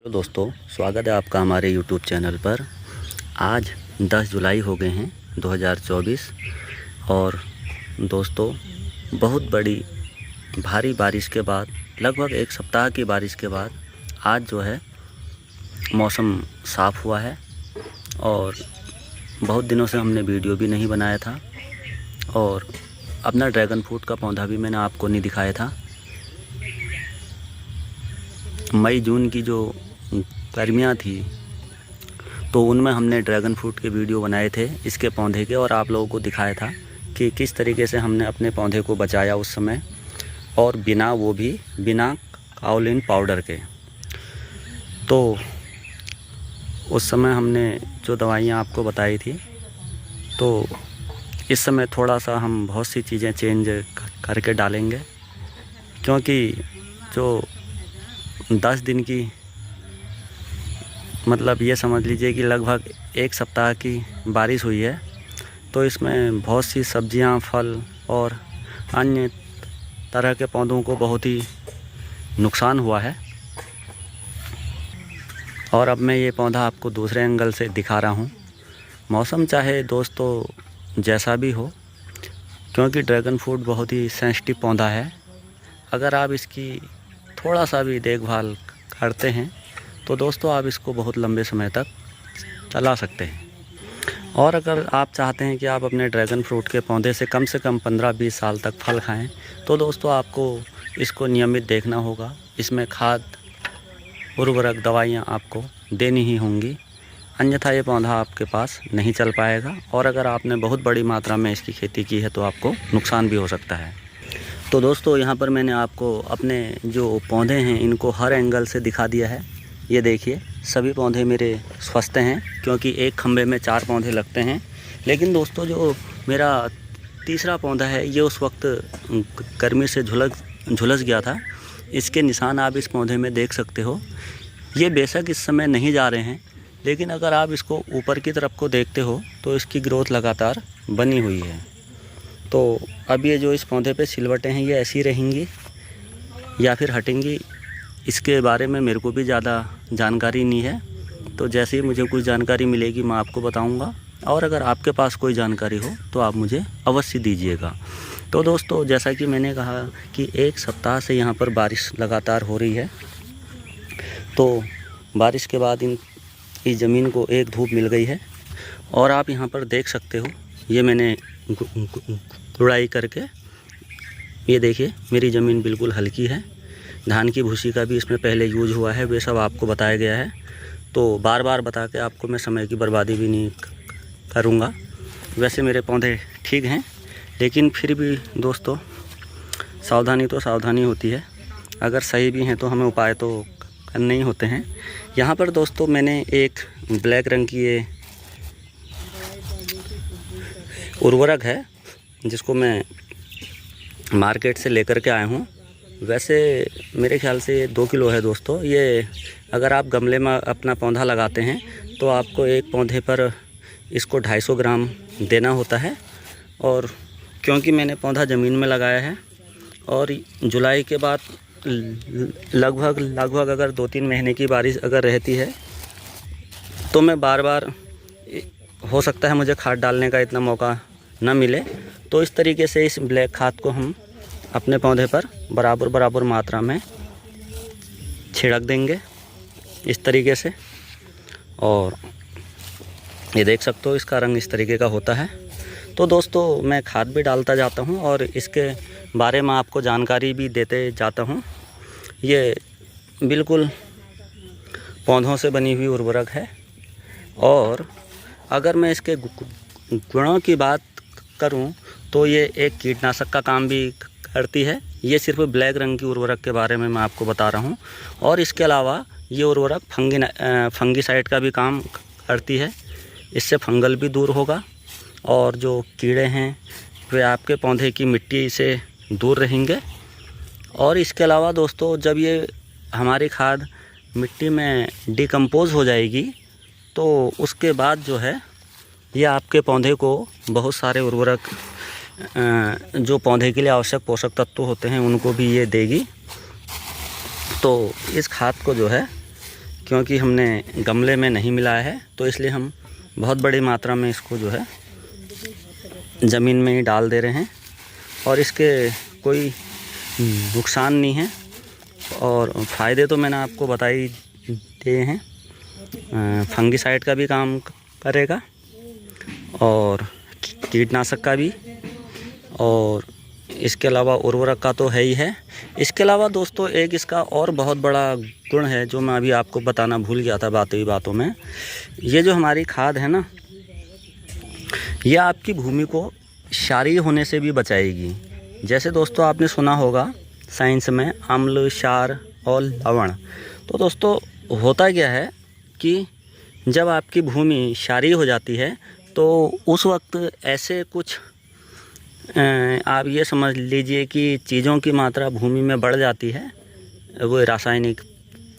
तो दोस्तों, स्वागत है आपका हमारे YouTube चैनल पर। आज 10 जुलाई हो गए हैं 2024 और दोस्तों, बहुत बड़ी भारी बारिश के बाद, लगभग एक सप्ताह की बारिश के बाद आज जो है मौसम साफ़ हुआ है। और बहुत दिनों से हमने वीडियो भी नहीं बनाया था और अपना ड्रैगन फ्रूट का पौधा भी मैंने आपको नहीं दिखाया था। मई जून की जो गर्मियाँ थी तो उनमें हमने ड्रैगन फ्रूट के वीडियो बनाए थे इसके पौधे के, और आप लोगों को दिखाया था कि किस तरीके से हमने अपने पौधे को बचाया उस समय, और बिना काओलिन पाउडर के। तो उस समय हमने जो दवाइयाँ आपको बताई थी, तो इस समय थोड़ा सा हम बहुत सी चीज़ें चेंज करके डालेंगे, क्योंकि जो 10 दिन की, मतलब ये समझ लीजिए कि लगभग एक सप्ताह की बारिश हुई है, तो इसमें बहुत सी सब्जियां, फल और अन्य तरह के पौधों को बहुत ही नुकसान हुआ है। और अब मैं ये पौधा आपको दूसरे एंगल से दिखा रहा हूँ। मौसम चाहे दोस्तों जैसा भी हो, क्योंकि ड्रैगन फ्रूट बहुत ही सेंसिटिव पौधा है, अगर आप इसकी थोड़ा सा भी देखभाल करते हैं तो दोस्तों आप इसको बहुत लंबे समय तक चला सकते हैं। और अगर आप चाहते हैं कि आप अपने ड्रैगन फ्रूट के पौधे से कम 15-20 साल तक फल खाएं, तो दोस्तों आपको इसको नियमित देखना होगा। इसमें खाद, उर्वरक, दवाइयाँ आपको देनी ही होंगी, अन्यथा ये पौधा आपके पास नहीं चल पाएगा। और अगर आपने बहुत बड़ी मात्रा में इसकी खेती की है तो आपको नुकसान भी हो सकता है। तो दोस्तों, यहाँ पर मैंने आपको अपने जो पौधे हैं इनको हर एंगल से दिखा दिया है। ये देखिए, सभी पौधे मेरे स्वस्थ हैं, क्योंकि एक खम्भे में 4 पौधे लगते हैं। लेकिन दोस्तों, जो मेरा तीसरा पौधा है ये उस वक्त गर्मी से झुलस गया था। इसके निशान आप इस पौधे में देख सकते हो। ये बेशक इस समय नहीं जा रहे हैं, लेकिन अगर आप इसको ऊपर की तरफ को देखते हो तो इसकी ग्रोथ लगातार बनी हुई है। तो अब ये जो इस पौधे पे सिलवटें हैं ये ऐसी रहेंगी या फिर हटेंगी, इसके बारे में मेरे को भी ज़्यादा जानकारी नहीं है। तो जैसे ही मुझे कुछ जानकारी मिलेगी मैं आपको बताऊंगा, और अगर आपके पास कोई जानकारी हो तो आप मुझे अवश्य दीजिएगा। तो दोस्तों, जैसा कि मैंने कहा कि एक सप्ताह से यहाँ पर बारिश लगातार हो रही है, तो बारिश के बाद इस ज़मीन को एक धूप मिल गई है। और आप यहाँ पर देख सकते हो, ये मैंने गुड़ाई करके, ये देखिए मेरी ज़मीन बिल्कुल हल्की है। धान की भूसी का भी इसमें पहले यूज हुआ है, वे सब आपको बताया गया है। तो बार बार बता के आपको मैं समय की बर्बादी भी नहीं करूँगा। वैसे मेरे पौधे ठीक हैं, लेकिन फिर भी दोस्तों सावधानी तो सावधानी होती है। अगर सही भी हैं तो हमें उपाय तो करने ही होते हैं। यहाँ पर दोस्तों मैंने एक ब्लैक रंग की ये उर्वरक है, जिसको मैं मार्केट से लेकर के आया हूँ। वैसे मेरे ख्याल से 2 किलो है दोस्तों। ये अगर आप गमले में अपना पौधा लगाते हैं तो आपको एक पौधे पर इसको 250 ग्राम देना होता है। और क्योंकि मैंने पौधा ज़मीन में लगाया है और जुलाई के बाद लगभग अगर 2-3 महीने की बारिश अगर रहती है तो मैं बार बार, हो सकता है मुझे खाद डालने का इतना मौका न मिले, तो इस तरीके से इस ब्लैक खाद को हम अपने पौधे पर बराबर मात्रा में छिड़क देंगे इस तरीके से। और ये देख सकते हो इसका रंग इस तरीके का होता है। तो दोस्तों, मैं खाद भी डालता जाता हूँ और इसके बारे में आपको जानकारी भी देते जाता हूँ। ये बिल्कुल पौधों से बनी हुई उर्वरक है। और अगर मैं इसके गुणों की बात करूँ तो ये एक कीटनाशक का काम भी करती है। ये सिर्फ ब्लैक रंग की उर्वरक के बारे में मैं आपको बता रहा हूँ। और इसके अलावा ये उर्वरक फंगीसाइड का भी काम करती है। इससे फंगल भी दूर होगा और जो कीड़े हैं वे आपके पौधे की मिट्टी से दूर रहेंगे। और इसके अलावा दोस्तों, जब ये हमारी खाद मिट्टी में डिकम्पोज़ हो जाएगी तो उसके बाद जो है ये आपके पौधे को बहुत सारे उर्वरक, जो पौधे के लिए आवश्यक पोषक तत्व होते हैं उनको भी ये देगी। तो इस खाद को जो है क्योंकि हमने गमले में नहीं मिलाया है, तो इसलिए हम बहुत बड़ी मात्रा में इसको जो है ज़मीन में ही डाल दे रहे हैं। और इसके कोई नुकसान नहीं है और फ़ायदे तो मैंने आपको बता ही दिए हैं। फंगिसाइड का भी काम करेगा और कीटनाशक का भी, और इसके अलावा उर्वरक का तो है ही है। इसके अलावा दोस्तों एक इसका और बहुत बड़ा गुण है जो मैं अभी आपको बताना भूल गया था बातों ही बातों में। ये जो हमारी खाद है ना, ये आपकी भूमि को क्षारीय होने से भी बचाएगी। जैसे दोस्तों आपने सुना होगा साइंस में अम्ल, क्षार और लवण। तो दोस्तों होता क्या है कि जब आपकी भूमि क्षारीय हो जाती है तो उस वक्त ऐसे कुछ आप ये समझ लीजिए कि चीज़ों की मात्रा भूमि में बढ़ जाती है, वो रासायनिक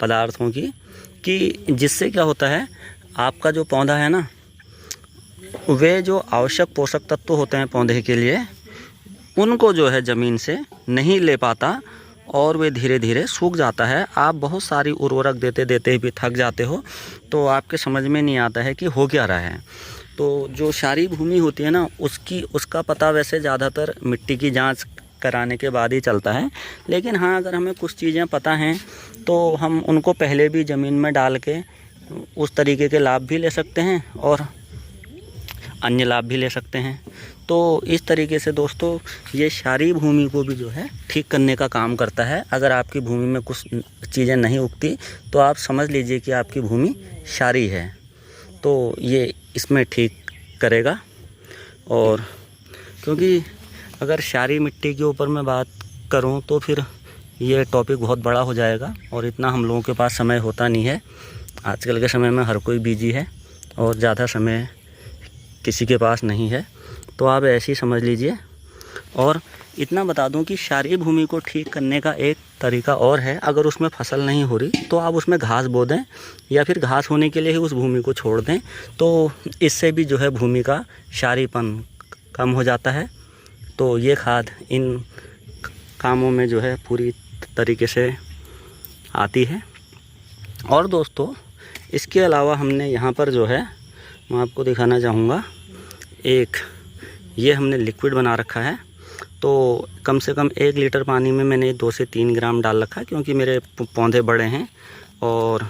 पदार्थों की, कि जिससे क्या होता है आपका जो पौधा है ना, वे जो आवश्यक पोषक तत्व होते हैं पौधे के लिए, उनको जो है ज़मीन से नहीं ले पाता और वे धीरे धीरे सूख जाता है। आप बहुत सारी उर्वरक देते देते भी थक जाते हो, तो आपके समझ में नहीं आता है कि हो क्या रहा है। तो जो क्षारीय भूमि होती है ना, उसका पता वैसे ज़्यादातर मिट्टी की जांच कराने के बाद ही चलता है। लेकिन हाँ, अगर हमें कुछ चीज़ें पता हैं तो हम उनको पहले भी ज़मीन में डाल के उस तरीके के लाभ भी ले सकते हैं और अन्य लाभ भी ले सकते हैं। तो इस तरीके से दोस्तों ये क्षारीय भूमि को भी जो है ठीक करने का काम करता है। अगर आपकी भूमि में कुछ चीज़ें नहीं उगती तो आप समझ लीजिए कि आपकी भूमि क्षारीय है, तो ये इसमें ठीक करेगा। और क्योंकि अगर क्षारीय मिट्टी के ऊपर मैं बात करूं तो फिर ये टॉपिक बहुत बड़ा हो जाएगा और इतना हम लोगों के पास समय होता नहीं है। आजकल के समय में हर कोई बिजी है और ज़्यादा समय किसी के पास नहीं है, तो आप ऐसे ही समझ लीजिए। और इतना बता दूं कि क्षारीय भूमि को ठीक करने का एक तरीका और है। अगर उसमें फसल नहीं हो रही तो आप उसमें घास बो दें या फिर घास होने के लिए ही उस भूमि को छोड़ दें, तो इससे भी जो है भूमि का क्षारीयपन कम हो जाता है। तो ये खाद इन कामों में जो है पूरी तरीके से आती है। और दोस्तों इसके अलावा हमने यहाँ पर जो है, मैं आपको दिखाना चाहूँगा, एक ये हमने लिक्विड बना रखा है। तो कम से कम 1 लीटर पानी में मैंने 2 से 3 ग्राम डाल रखा है, क्योंकि मेरे पौधे बड़े हैं। और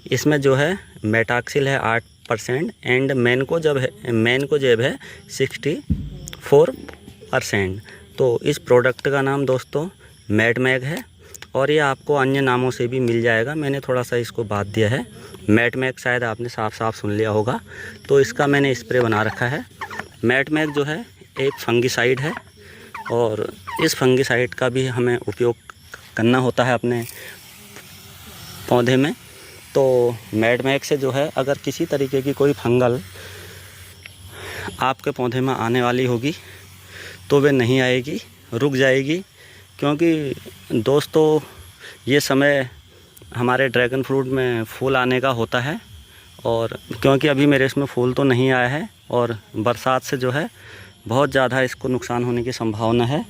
इसमें जो है मेटाक्सिल है 8% एंड मैनकोजेब है 64%। तो इस प्रोडक्ट का नाम दोस्तों मैटमैग है और ये आपको अन्य नामों से भी मिल जाएगा। मैंने थोड़ा सा इसको बात दिया है, मैटमैग शायद आपने साफ साफ सुन लिया होगा। तो इसका मैंने स्प्रे बना रखा है। मैटमैग जो है एक फंगिसाइड है और इस फंगिसाइड का भी हमें उपयोग करना होता है अपने पौधे में। तो मैटमैग से जो है अगर किसी तरीके की कोई फंगल आपके पौधे में आने वाली होगी तो वे नहीं आएगी, रुक जाएगी। क्योंकि दोस्तों ये समय हमारे ड्रैगन फ्रूट में फूल आने का होता है, और क्योंकि अभी मेरे इसमें फूल तो नहीं आया है और बरसात से जो है बहुत ज़्यादा इसको नुकसान होने की संभावना है।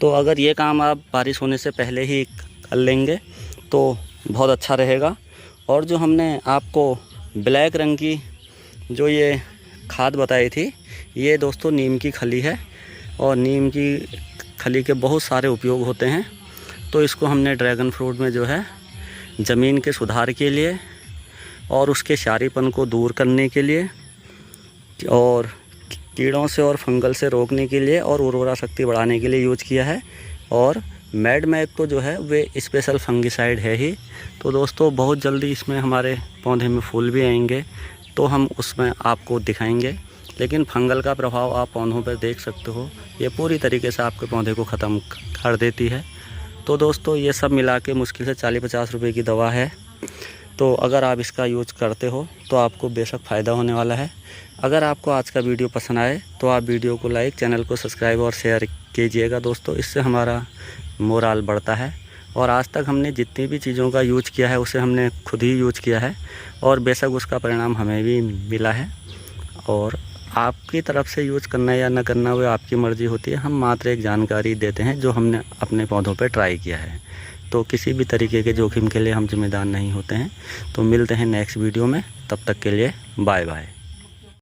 तो अगर ये काम आप बारिश होने से पहले ही कर लेंगे तो बहुत अच्छा रहेगा। और जो हमने आपको ब्लैक रंग की जो ये खाद बताई थी, ये दोस्तों नीम की खली है और नीम की खली के बहुत सारे उपयोग होते हैं। तो इसको हमने ड्रैगन फ्रूट में जो है ज़मीन के सुधार के लिए और उसके क्षारीयपन को दूर करने के लिए और कीड़ों से और फंगल से रोकने के लिए और उर्वरा शक्ति बढ़ाने के लिए यूज किया है। और मैटमैग तो जो है वे स्पेशल फंगिसाइड है ही। तो दोस्तों बहुत जल्दी इसमें हमारे पौधे में फूल भी आएंगे, तो हम उसमें आपको दिखाएंगे। लेकिन फंगल का प्रभाव आप पौधों पर देख सकते हो, ये पूरी तरीके से आपके पौधे को ख़त्म कर देती है। तो दोस्तों ये सब मिला के मुश्किल से 40-50 रुपए की दवा है। तो अगर आप इसका यूज करते हो तो आपको बेशक फ़ायदा होने वाला है। अगर आपको आज का वीडियो पसंद आए तो आप वीडियो को लाइक, चैनल को सब्सक्राइब और शेयर कीजिएगा दोस्तों, इससे हमारा मोराल बढ़ता है। और आज तक हमने जितनी भी चीज़ों का यूज किया है उसे हमने खुद ही यूज किया है और बेशक उसका परिणाम हमें भी मिला है। और आपकी तरफ से यूज करना या न करना वो आपकी मर्ज़ी होती है। हम मात्र एक जानकारी देते हैं जो हमने अपने पौधों पर ट्राई किया है। तो किसी भी तरीके के जोखिम के लिए हम जिम्मेदार नहीं होते हैं। तो मिलते हैं नेक्स्ट वीडियो में, तब तक के लिए बाय बाय।